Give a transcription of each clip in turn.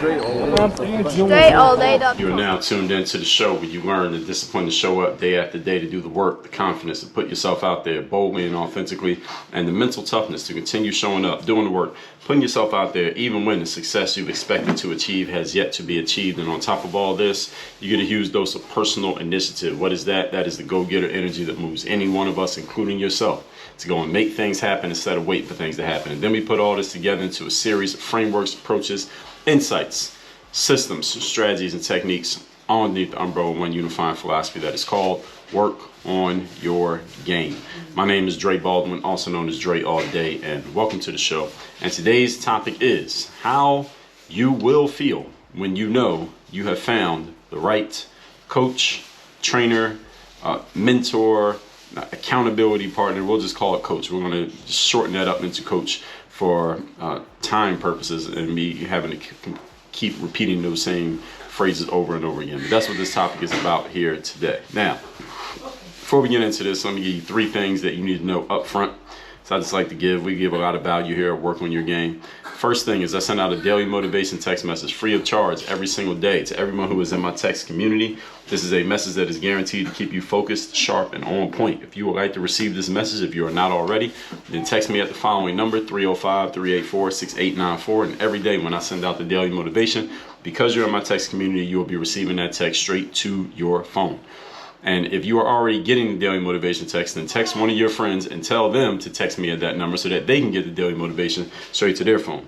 Straight all day. You are now tuned into the show where you learn the discipline to show up day after day, to do the work, the confidence to put yourself out there boldly and authentically, and the mental toughness to continue showing up, doing the work, putting yourself out there even when the success you've expected to achieve has yet to be achieved. And on top of all this, you get a huge dose of personal initiative. What is that? That is the go-getter energy that moves any one of us, including yourself, to go and make things happen instead of wait for things to happen. And then we put all this together into a series of frameworks, approaches, insights, systems, strategies, and techniques underneath the umbrella of one unifying philosophy that is called Work on Your Game. My name is Baldwin, also known as Dre All Day, and welcome to the show. And today's topic is how you will feel when you know you have found the right coach, trainer, mentor, accountability partner. We'll just call it coach. We're going to just shorten that up into coach for time purposes and me having to keep repeating those same phrases over and over again. But that's what this topic is about here today. Now, before we get into this, let me give you 3 things that you need to know up front. So I just like to we give a lot of value here at Work on Your Game. First thing is I send out a daily motivation text message free of charge every single day to everyone who is in my text community. This is a message that is guaranteed to keep you focused, sharp, and on point. If you would like to receive this message, if you are not already, then text me at the following number, 305-384-6894. And every day when I send out the daily motivation, because you're in my text community, you will be receiving that text straight to your phone. And if you are already getting the daily motivation text, then text one of your friends and tell them to text me at that number so that they can get the daily motivation straight to their phone.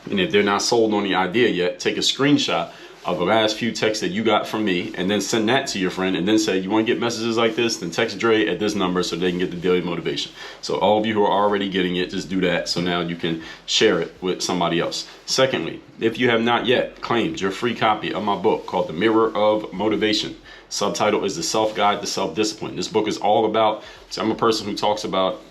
And if they're not sold on the idea yet, take a screenshot of the last few texts that you got from me and then send that to your friend and then say, you want to get messages like this? Then text Dre at this number so they can get the daily motivation. So all of you who are already getting it, just do that so now you can share it with somebody else. Secondly, if you have not yet claimed your free copy of my book called The Mirror of Motivation, subtitle is The Self-Guide to Self-Discipline. This book is all about, so I'm a person who talks about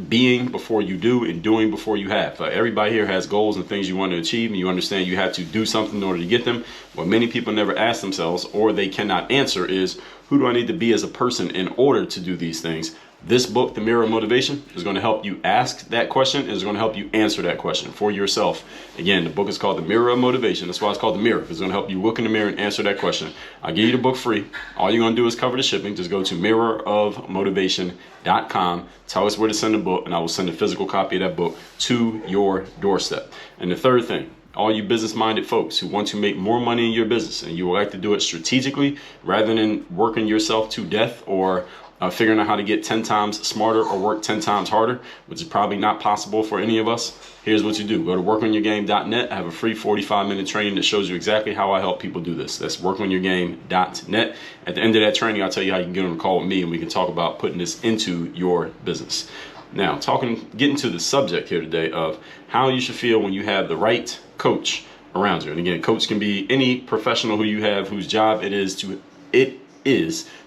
being before you do and doing before you have. Everybody here has goals and things you want to achieve, and you understand you have to do something in order to get them. What many people never ask themselves, or they cannot answer, is who do I need to be as a person in order to do these things? This book, The Mirror of Motivation, is going to help you ask that question and is going to help you answer that question for yourself. Again, the book is called The Mirror of Motivation. That's why it's called The Mirror. It's going to help you look in the mirror and answer that question. I'll give you the book free. All you're going to do is cover the shipping. Just go to mirrorofmotivation.com. Tell us where to send the book, and I will send a physical copy of that book to your doorstep. And the third thing, all you business-minded folks who want to make more money in your business and you would like to do it strategically rather than working yourself to death or figuring out how to get 10 times smarter or work 10 times harder, which is probably not possible for any of us. Here's what you do. Go to workonyourgame.net. I have a free 45-minute training that shows you exactly how I help people do this. That's workonyourgame.net. At the end of that training, I'll tell you how you can get on a call with me and we can talk about putting this into your business. Now, getting to the subject here today of how you should feel when you have the right coach around you. And again, coach can be any professional who you have whose job it is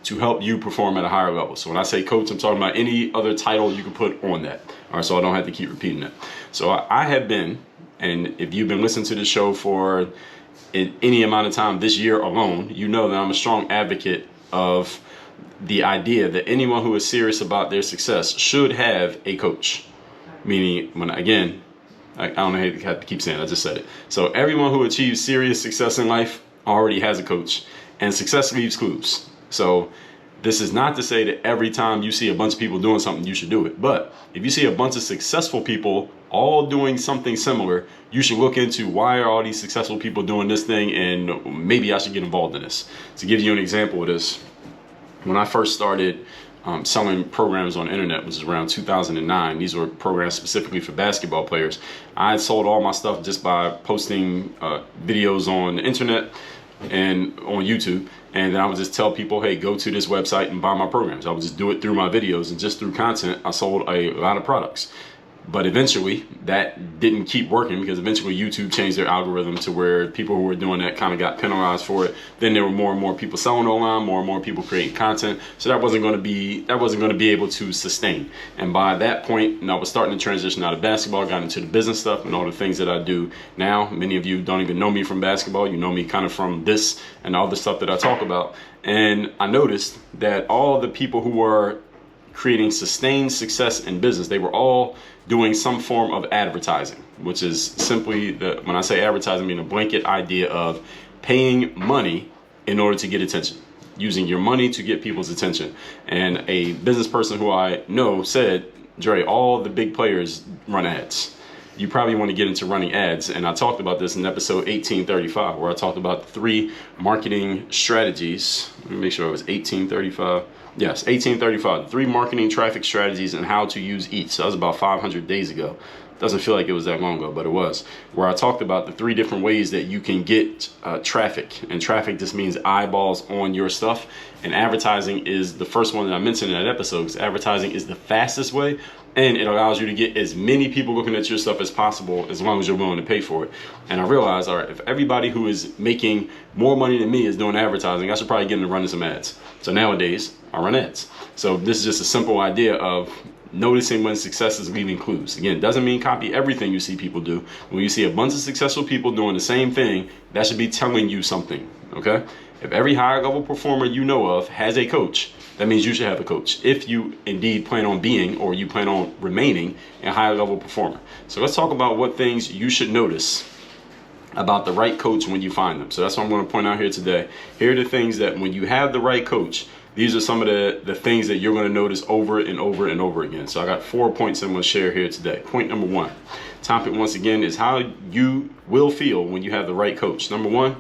to help you perform at a higher level. So when I say coach, I'm talking about any other title you can put on that. All right, so I don't have to keep repeating that. So I have been, and if you've been listening to this show for any amount of time this year alone, you know that I'm a strong advocate of the idea that anyone who is serious about their success should have a coach. Meaning, I don't know how to keep saying it, I just said it. So everyone who achieves serious success in life already has a coach, and success leaves clues. So this is not to say that every time you see a bunch of people doing something, you should do it. But if you see a bunch of successful people all doing something similar, you should look into why are all these successful people doing this thing, and maybe I should get involved in this. To give you an example of this, when I first started selling programs on the internet, which is around 2009. These were programs specifically for basketball players. I had sold all my stuff just by posting videos on the internet and on YouTube, and then I would just tell people, hey, go to this website and buy my programs. I would just do it through my videos, and just through content I sold a lot of products. But eventually that didn't keep working, because eventually YouTube changed their algorithm to where people who were doing that kind of got penalized for it. Then there were more and more people selling online, more and more people creating content. So that wasn't going to be able to sustain. And by that point, I was starting to transition out of basketball, got into the business stuff and all the things that I do now. Many of you don't even know me from basketball. You know me kind of from this and all the stuff that I talk about. And I noticed that all the people who were creating sustained success in business, they were all doing some form of advertising. which is simply when I say advertising, I mean a blanket idea of paying money in order to get attention, using your money to get people's attention. And a business person who I know said, Dre, all the big players run ads. You probably want to get into running ads. And I talked about this in episode 1835, where I talked about 3 marketing strategies. Let me make sure it was 1835. Yes, 1835, 3 marketing traffic strategies and how to use each. So that was about 500 days ago. Doesn't feel like it was that long ago, but it was, where I talked about the 3 different ways that you can get traffic. And traffic just means eyeballs on your stuff. And advertising is the first one that I mentioned in that episode, because advertising is the fastest way, and it allows you to get as many people looking at your stuff as possible, as long as you're willing to pay for it. And I realized, all right, if everybody who is making more money than me is doing advertising, I should probably get into running some ads. So nowadays, I run ads. So this is just a simple idea of noticing when success is leaving clues. Again, it doesn't mean copy everything you see people do. When you see a bunch of successful people doing the same thing, that should be telling you something, okay? If every higher level performer you know of has a coach, that means you should have a coach, if you indeed plan on being, or you plan on remaining, a higher level performer. So let's talk about what things you should notice about the right coach when you find them. So that's what I'm going to point out here today. Here are the things that when you have the right coach, these are some of the things that you're going to notice over and over and over again. So I got 4 points I'm going to share here today. Point number 1, topic once again is how you will feel when you have the right coach. Number 1,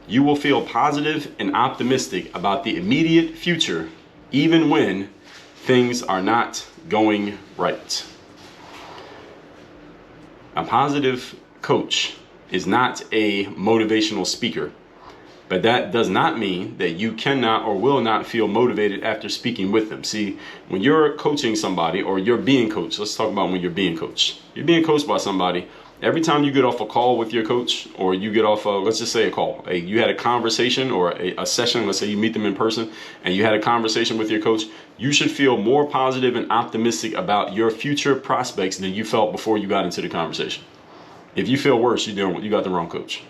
you will feel positive and optimistic about the immediate future, even when things are not going right. A positive coach is not a motivational speaker, but that does not mean that you cannot or will not feel motivated after speaking with them. See, when you're coaching somebody or you're being coached, let's talk about when you're being coached. You're being coached by somebody. Every time you get off a call with your coach, or you get off let's just say a call, you had a conversation or a session, let's say you meet them in person and you had a conversation with your coach, you should feel more positive and optimistic about your future prospects than you felt before you got into the conversation. If you feel worse, you got the wrong coach.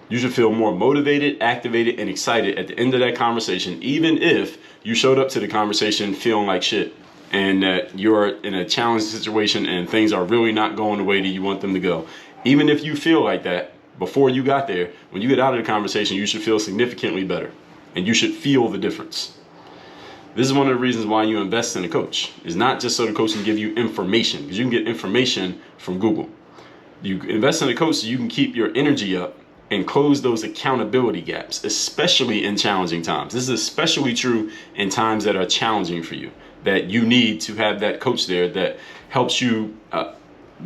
You should feel more motivated, activated, and excited at the end of that conversation, even if you showed up to the conversation feeling like shit and that you're in a challenging situation and things are really not going the way that you want them to go. Even if you feel like that before you got there, when you get out of the conversation, you should feel significantly better, and you should feel the difference. This is one of the reasons why you invest in a coach. It's not just so the coach can give you information, because you can get information from Google. You invest in a coach so you can keep your energy up and close those accountability gaps, especially in challenging times. This is especially true in times that are challenging for you, that you need to have that coach there that helps you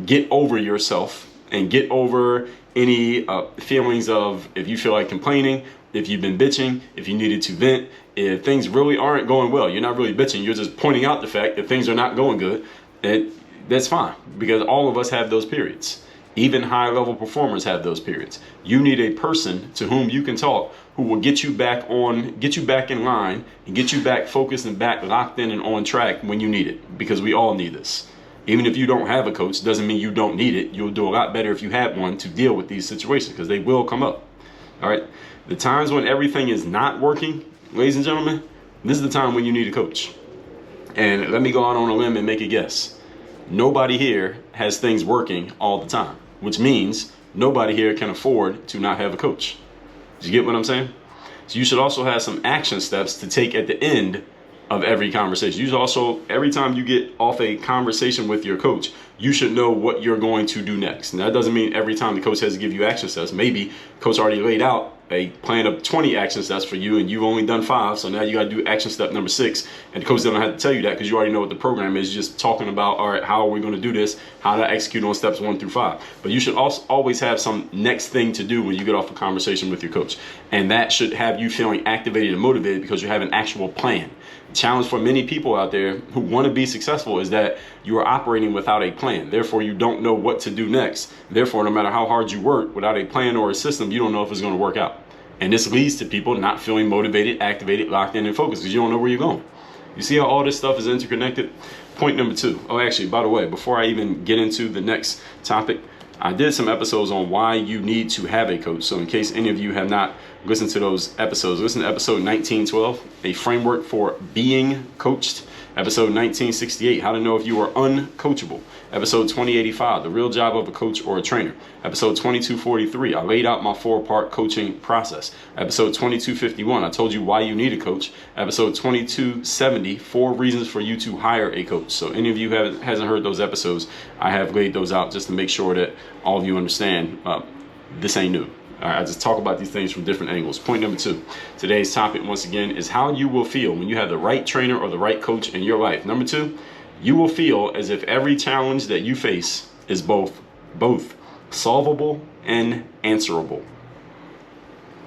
get over yourself and get over any feelings of, if you feel like complaining, if you've been bitching, if you needed to vent, if things really aren't going well. You're not really bitching, you're just pointing out the fact that things are not going good. That's fine, because all of us have those periods. Even high level performers have those periods. You need a person to whom you can talk, who will get you back in line and get you back focused and back locked in and on track when you need it, because we all need this. Even if you don't have a coach, doesn't mean you don't need it. You'll do a lot better if you had one to deal with these situations, because they will come up. All right. The times when everything is not working, ladies and gentlemen, this is the time when you need a coach. And let me go out on a limb and make a guess. Nobody here has things working all the time, which means nobody here can afford to not have a coach. Do you get what I'm saying? So you should also have some action steps to take at the end of every conversation. You should also, every time you get off a conversation with your coach, you should know what you're going to do next. And that doesn't mean every time the coach has to give you action steps. Maybe coach already laid out a plan of 20 action steps for you and you've only done 5, so now you got to do action step number 6, and the coach doesn't have to tell you that because you already know what the program is. You're just talking about, all right, how are we going to do this, how to execute on steps 1 through 5. But you should also always have some next thing to do when you get off a conversation with your coach, and that should have you feeling activated and motivated because you have an actual plan. The challenge for many people out there who want to be successful is that you are operating without a plan. Therefore, you don't know what to do next. Therefore, no matter how hard you work, without a plan or a system, you don't know if it's going to work out. And this leads to people not feeling motivated, activated, locked in, and focused because you don't know where you're going. You see how all this stuff is interconnected? Point number 2. Oh, actually, by the way, before I even get into the next topic, I did some episodes on why you need to have a coach. So in case any of you have not listened to those episodes, listen to episode 1912, a framework for being coached. Episode 1968, how to know if you are uncoachable. Episode 2085, the real job of a coach or a trainer. Episode 2243, I laid out my 4-part coaching process. Episode 2251, I told you why you need a coach. Episode 2270, 4 reasons for you to hire a coach. So any of you who hasn't heard those episodes, I have laid those out just to make sure that all of you understand this ain't new. All right, I just talk about these things from different angles. Point number 2, today's topic once again is how you will feel when you have the right trainer or the right coach in your life. Number 2, you will feel as if every challenge that you face is both solvable and answerable.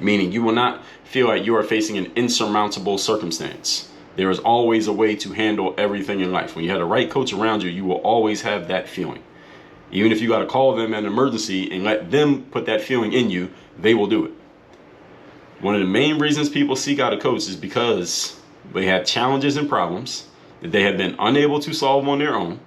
Meaning you will not feel like you are facing an insurmountable circumstance. There is always a way to handle everything in life. When you have the right coach around you, you will always have that feeling. Even if you got to call them an emergency and let them put that feeling in you, they will do it. One of the main reasons people seek out a coach is because they have challenges and problems that they have been unable to solve on their own.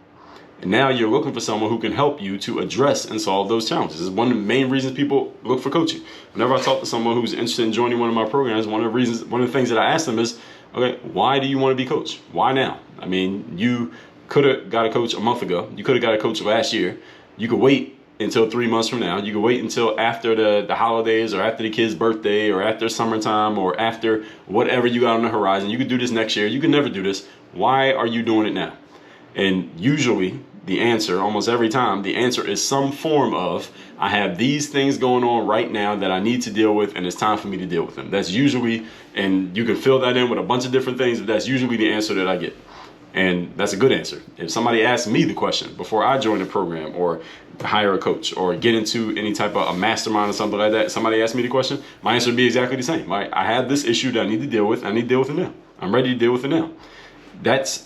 And now you're looking for someone who can help you to address and solve those challenges. It's one of the main reasons people look for coaching. Whenever I talk to someone who's interested in joining one of my programs, one of the things that I ask them is, okay, why do you want to be coached? Why now? I mean, you could have got a coach a month ago. You could have got a coach last year. You could wait until 3 months from now. You could wait until after the holidays or after the kid's birthday or after summertime or after whatever you got on the horizon. You could do this next year. You could never do this. Why are you doing it now? And usually the answer, almost every time, the answer is some form of, I have these things going on right now that I need to deal with, and it's time for me to deal with them. That's usually, and you can fill that in with a bunch of different things, but that's usually the answer that I get. And that's a good answer. If somebody asks me the question before I join the program or hire a coach or get into any type of a mastermind or something like that, somebody asks me the question, my answer would be exactly the same. Like, I have this issue that I need to deal with. I need to deal with it now. I'm ready to deal with it now. That's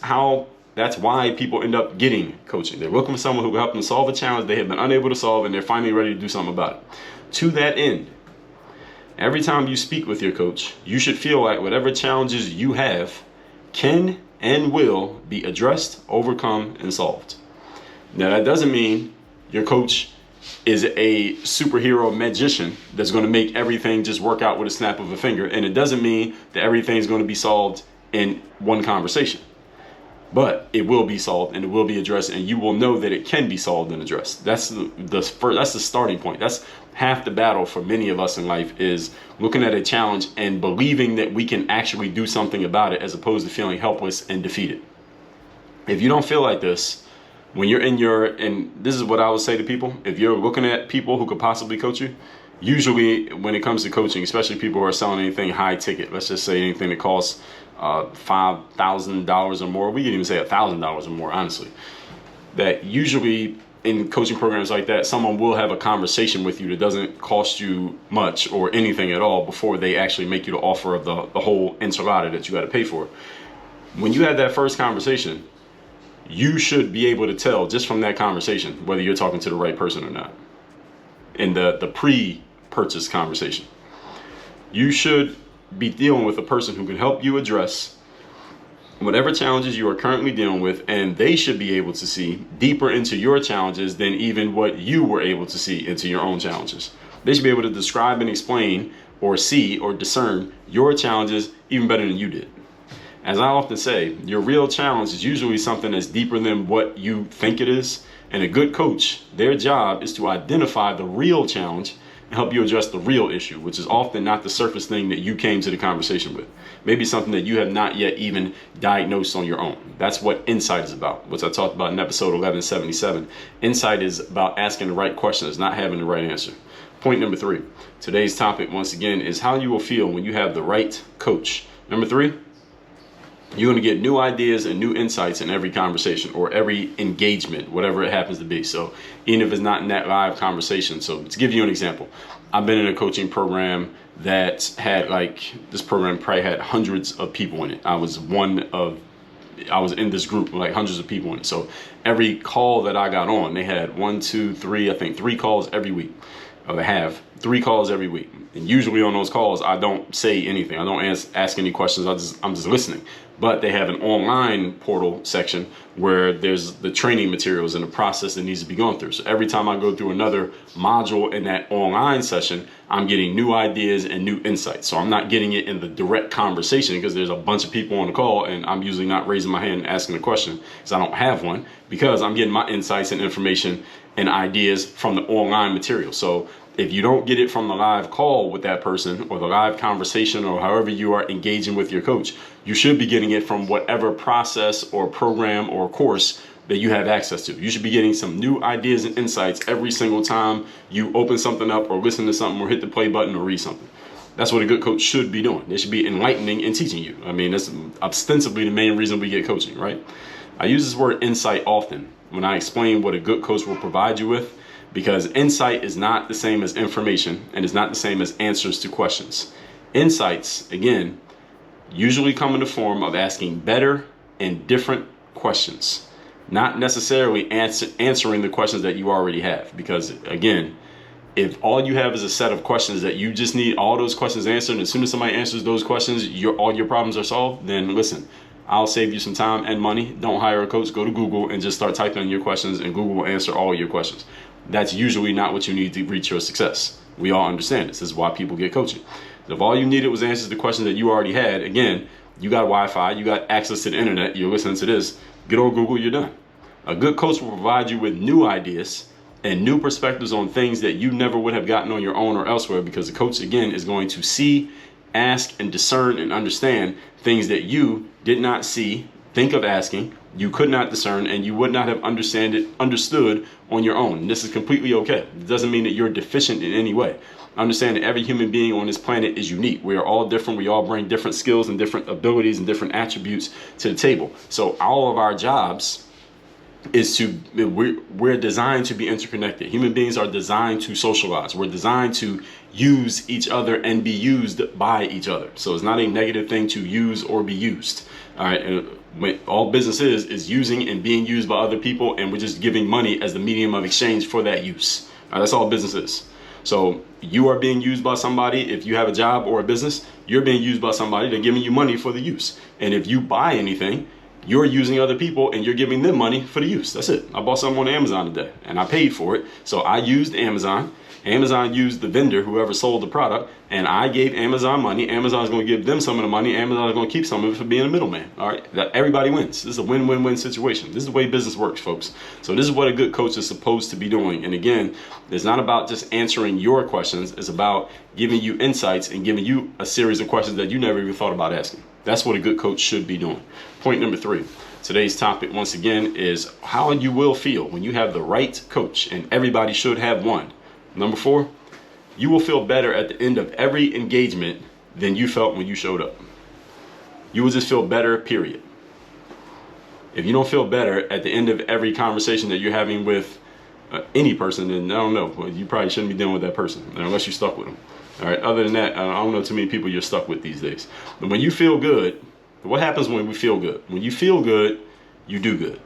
why people end up getting coaching. They're looking for someone who can help them solve a challenge they have been unable to solve, and they're finally ready to do something about it. To that end, every time you speak with your coach, you should feel like whatever challenges you have can and will be addressed, overcome, and solved. Now, that doesn't mean your coach is a superhero magician that's going to make everything just work out with a snap of a finger. And it doesn't mean that everything's going to be solved in one conversation. But it will be solved and it will be addressed, and you will know that it can be solved and addressed. That's the starting point. That's half the battle for many of us in life, is looking at a challenge and believing that we can actually do something about it, as opposed to feeling helpless and defeated. If you don't feel like this, when you're and this is what I would say to people, if you're looking at people who could possibly coach you, usually when it comes to coaching, especially people who are selling anything high ticket, let's just say anything that costs $5,000 or more, we can even say $1,000 or more, honestly, that usually in coaching programs like that, someone will have a conversation with you that doesn't cost you much or anything at all before they actually make you the offer of the whole enchilada that you got to pay for. When you have that first conversation, you should be able to tell just from that conversation whether you're talking to the right person or not. In the pre-purchase conversation, you should be dealing with a person who can help you address whatever challenges you are currently dealing with, and they should be able to see deeper into your challenges than even what you were able to see into your own challenges. They should be able to describe and explain or see or discern your challenges even better than you did. As I often say, your real challenge is usually something that's deeper than what you think it is, and a good coach, their job is to identify the real challenge and help you address the real issue, which is often not the surface thing that you came to the conversation with. Maybe something that you have not yet even diagnosed on your own. That's what insight is about, which I talked about in episode 1177. Insight is about asking the right questions, not having the right answer. Point number 3, today's topic once again is how you will feel when you have the right coach. Number 3, you're going to get new ideas and new insights in every conversation or every engagement, whatever it happens to be. So even if it's not in that live conversation. So to give you an example, I've been in a coaching program that had this program probably had hundreds of people in it. I was in this group with hundreds of people in it. So every call that I got on, they had 1, 2, 3, I think 3 calls every week. Or they have 3 calls every week. And usually on those calls, I don't say anything. I don't ask any questions. I'm just listening. But they have an online portal section where there's the training materials and the process that needs to be gone through. So every time I go through another module in that online session, I'm getting new ideas and new insights. So I'm not getting it in the direct conversation because there's a bunch of people on the call and I'm usually not raising my hand and asking a question because I don't have one, because I'm getting my insights and information and ideas from the online material. So if you don't get it from the live call with that person or the live conversation or however you are engaging with your coach, you should be getting it from whatever process or program or course that you have access to. You should be getting some new ideas and insights every single time you open something up or listen to something or hit the play button or read something. That's what a good coach should be doing. They should be enlightening and teaching you. I mean, that's ostensibly the main reason we get coaching, right? I use this word insight often when I explain what a good coach will provide you with, because insight is not the same as information and is not the same as answers to questions. Insights, again, usually come in the form of asking better and different questions, not necessarily answering the questions that you already have. Because again, if all you have is a set of questions that you just need all those questions answered, and as soon as somebody answers those questions, all your problems are solved, then listen, I'll save you some time and money. Don't hire a coach. Go to Google and just start typing in your questions and Google will answer all your questions. That's usually not what you need to reach your success. We all understand this. This is why people get coaching. If all you needed was answers to questions that you already had, again, you got Wi-Fi, you got access to the internet, you're listening to this, get on Google, you're done. A good coach will provide you with new ideas and new perspectives on things that you never would have gotten on your own or elsewhere, because the coach, again, is going to see, ask, and discern and understand things that you did not see, think of asking, you could not discern, and you would not have understood on your own. And this is completely okay. It doesn't mean that you're deficient in any way. Understand that every human being on this planet is unique. We are all different. We all bring different skills and different abilities and different attributes to the table. So all of our jobs is we're designed to be interconnected. Human beings are designed to socialize. We're designed to use each other and be used by each other. So it's not a negative thing to use or be used. All right. And all business is using and being used by other people, and we're just giving money as the medium of exchange for that use. All right, that's all business is. So you are being used by somebody. If you have a job or a business, you're being used by somebody. They're giving you money for the use. And if you buy anything, you're using other people and you're giving them money for the use. That's it. I bought something on Amazon today and I paid for it. So I used Amazon. Amazon used the vendor, whoever sold the product, and I gave Amazon money. Amazon's going to give them some of the money. Amazon's going to keep some of it for being a middleman. All right, everybody wins. This is a win-win-win situation. This is the way business works, folks. So this is what a good coach is supposed to be doing. And again, it's not about just answering your questions. It's about giving you insights and giving you a series of questions that you never even thought about asking. That's what a good coach should be doing. Point number 3. Today's topic, once again, is how you will feel when you have the right coach, and everybody should have one. Number 4, you will feel better at the end of every engagement than you felt when you showed up. You will just feel better, period. If you don't feel better at the end of every conversation that you're having with any person, then I don't know, you probably shouldn't be dealing with that person unless you're stuck with them. All right. Other than that, I don't know too many people you're stuck with these days. But when you feel good, what happens when we feel good? When you feel good, you do good.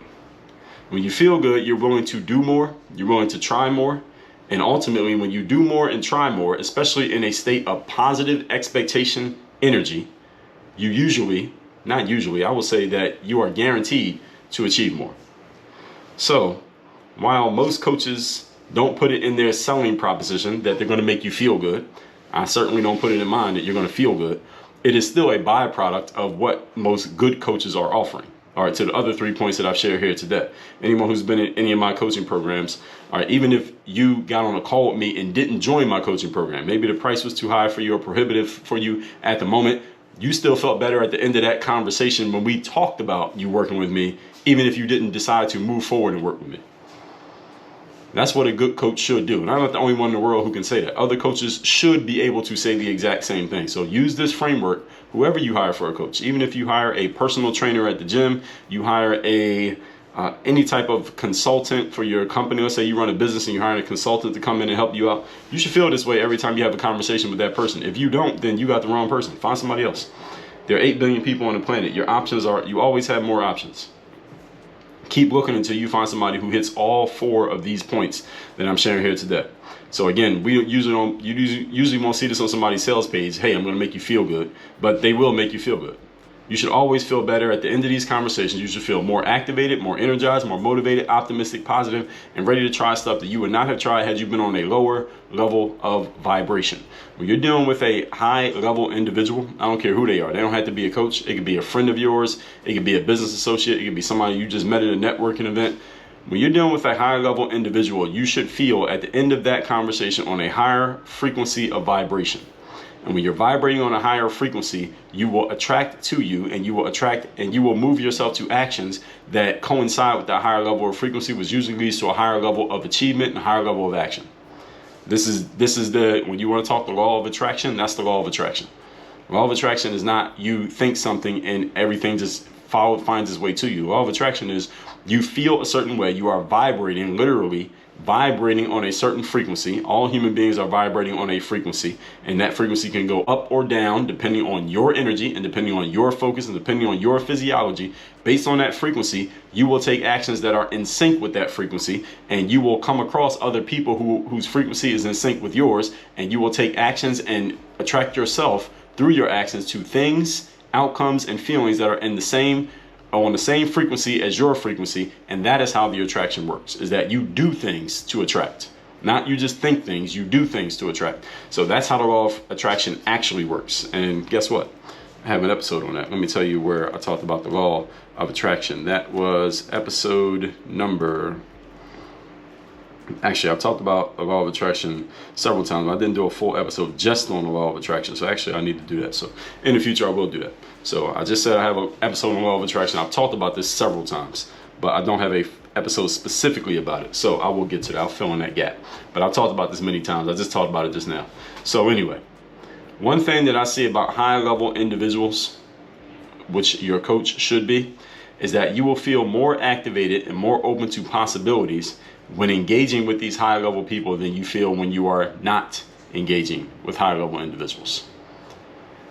When you feel good, you're willing to do more. You're willing to try more. And ultimately, when you do more and try more, especially in a state of positive expectation energy, you I will say that you are guaranteed to achieve more. So while most coaches don't put it in their selling proposition that they're going to make you feel good, I certainly don't put it in mind that you're going to feel good. It is still a byproduct of what most good coaches are offering. All right, to the other 3 points that I've shared here today. Anyone who's been in any of my coaching programs, all right, even if you got on a call with me and didn't join my coaching program, maybe the price was too high for you or prohibitive for you at the moment, you still felt better at the end of that conversation when we talked about you working with me, even if you didn't decide to move forward and work with me. That's what a good coach should do. And I'm not the only one in the world who can say that. Other coaches should be able to say the exact same thing. So use this framework, whoever you hire for a coach. Even if you hire a personal trainer at the gym, you hire any type of consultant for your company. Let's say you run a business and you're hiring a consultant to come in and help you out. You should feel this way every time you have a conversation with that person. If you don't, then you got the wrong person. Find somebody else. There are 8 billion people on the planet. Your options are, you always have more options. Keep looking until you find somebody who hits all 4 of these points that I'm sharing here today. So again, you usually won't see this on somebody's sales page. Hey, I'm going to make you feel good, but they will make you feel good. You should always feel better at the end of these conversations. You should feel more activated, more energized, more motivated, optimistic, positive, and ready to try stuff that you would not have tried had you been on a lower level of vibration. When you're dealing with a high level individual, I don't care who they are. They don't have to be a coach. It could be a friend of yours. It could be a business associate. It could be somebody you just met at a networking event. When you're dealing with a higher level individual, you should feel at the end of that conversation on a higher frequency of vibration. And when you're vibrating on a higher frequency, you will attract to you, and you will move yourself to actions that coincide with that higher level of frequency, which usually leads to a higher level of achievement and a higher level of action. This is when you want to talk the law of attraction, that's the law of attraction. The law of attraction is not you think something and everything just finds its way to you. The law of attraction is you feel a certain way, you are vibrating, literally vibrating on a certain frequency. All human beings are vibrating on a frequency, and that frequency can go up or down depending on your energy and depending on your focus and depending on your physiology. Based on that frequency, you will take actions that are in sync with that frequency, and you will come across other people whose frequency is in sync with yours, and you will take actions and attract yourself through your actions to things, outcomes, and feelings that are on the same frequency as your frequency. And that is how the attraction works, is that you do things to attract. Not you just think things, you do things to attract. So that's how the law of attraction actually works. And guess what? I have an episode on that. Let me tell you where I talked about the law of attraction. That was episode number... Actually, I've talked about the law of attraction several times. I didn't do a full episode just on the law of attraction. So actually, I need to do that. So in the future, I will do that. So I just said I have an episode on the law of attraction. I've talked about this several times, but I don't have a episode specifically about it. So I will get to that. I'll fill in that gap. But I've talked about this many times. I just talked about it just now. So anyway, one thing that I see about high level individuals, which your coach should be, is that you will feel more activated and more open to possibilities when engaging with these high level people than you feel when you are not engaging with high level individuals.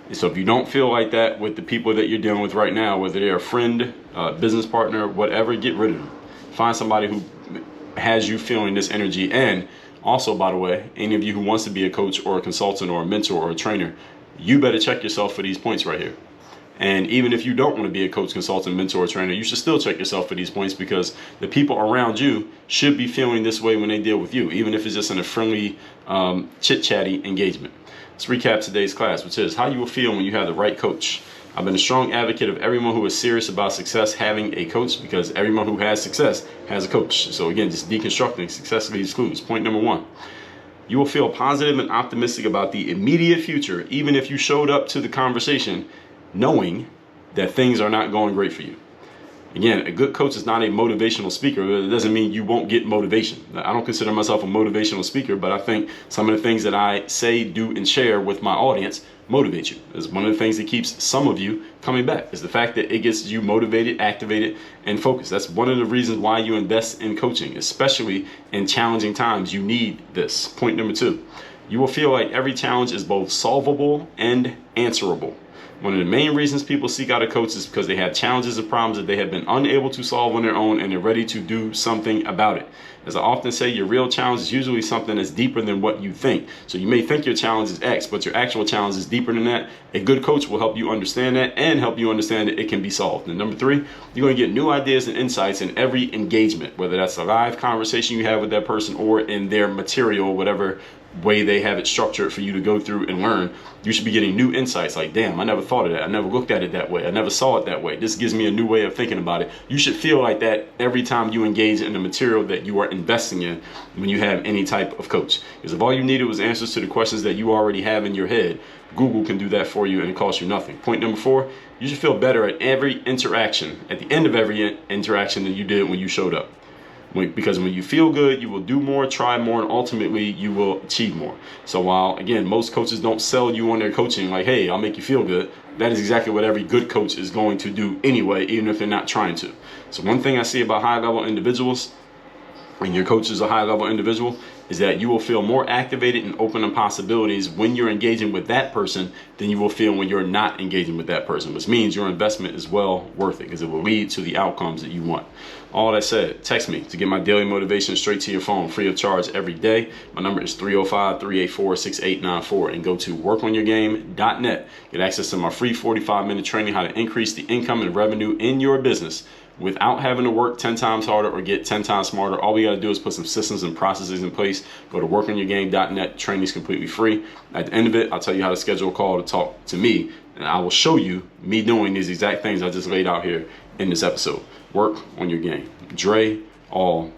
And so if you don't feel like that with the people that you're dealing with right now, whether they're a friend, business partner, whatever, get rid of them. Find somebody who has you feeling this energy. And also, by the way, any of you who wants to be a coach or a consultant or a mentor or a trainer, you better check yourself for these points right here. And even if you don't want to be a coach, consultant, mentor, or trainer, you should still check yourself for these points, because the people around you should be feeling this way when they deal with you, even if it's just in a friendly, chit-chatty engagement. Let's recap today's class, which is how you will feel when you have the right coach. I've been a strong advocate of everyone who is serious about success having a coach, because everyone who has success has a coach. So again, just deconstructing success leaves clues. Point number 1. You will feel positive and optimistic about the immediate future, even if you showed up to the conversation knowing that things are not going great for you. Again, a good coach is not a motivational speaker. It doesn't mean you won't get motivation. I don't consider myself a motivational speaker, but I think some of the things that I say, do, and share with my audience motivate you. It's one of the things that keeps some of you coming back, is the fact that it gets you motivated, activated, and focused. That's one of the reasons why you invest in coaching, especially in challenging times. You need this. Point number 2, you will feel like every challenge is both solvable and answerable. One of the main reasons people seek out a coach is because they have challenges and problems that they have been unable to solve on their own, and they're ready to do something about it. As I often say, your real challenge is usually something that's deeper than what you think. So you may think your challenge is X, but your actual challenge is deeper than that. A good coach will help you understand that and help you understand that it can be solved. And number 3, you're going to get new ideas and insights in every engagement, whether that's a live conversation you have with that person or in their material, whatever way they have it structured for you to go through and learn. You should be getting new insights like, damn, I never thought of that. I never looked at it that way. I never saw it that way. This gives me a new way of thinking about it. You should feel like that every time you engage in the material that you are investing in when you have any type of coach. Because if all you needed was answers to the questions that you already have in your head, Google can do that for you and it costs you nothing. Point number 4, you should feel better at every interaction, at the end of every interaction, than you did when you showed up. Because when you feel good, you will do more, try more, and ultimately you will achieve more. So while, again, most coaches don't sell you on their coaching like, hey, I'll make you feel good, that is exactly what every good coach is going to do anyway, even if they're not trying to. So one thing I see about high-level individuals, and your coach is a high-level individual, is that you will feel more activated and open to possibilities when you're engaging with that person than you will feel when you're not engaging with that person, which means your investment is well worth it because it will lead to the outcomes that you want. All that said, text me to get my daily motivation straight to your phone, free of charge every day. My number is 305-384-6894, and go to workonyourgame.net. Get access to my free 45-minute training, how to increase the income and revenue in your business without having to work 10 times harder or get 10 times smarter. All we got to do is put some systems and processes in place. Go to workonyourgame.net. Training is completely free. At the end of it, I'll tell you how to schedule a call to talk to me, and I will show you me doing these exact things I just laid out here in this episode. Work on your game. Dre, all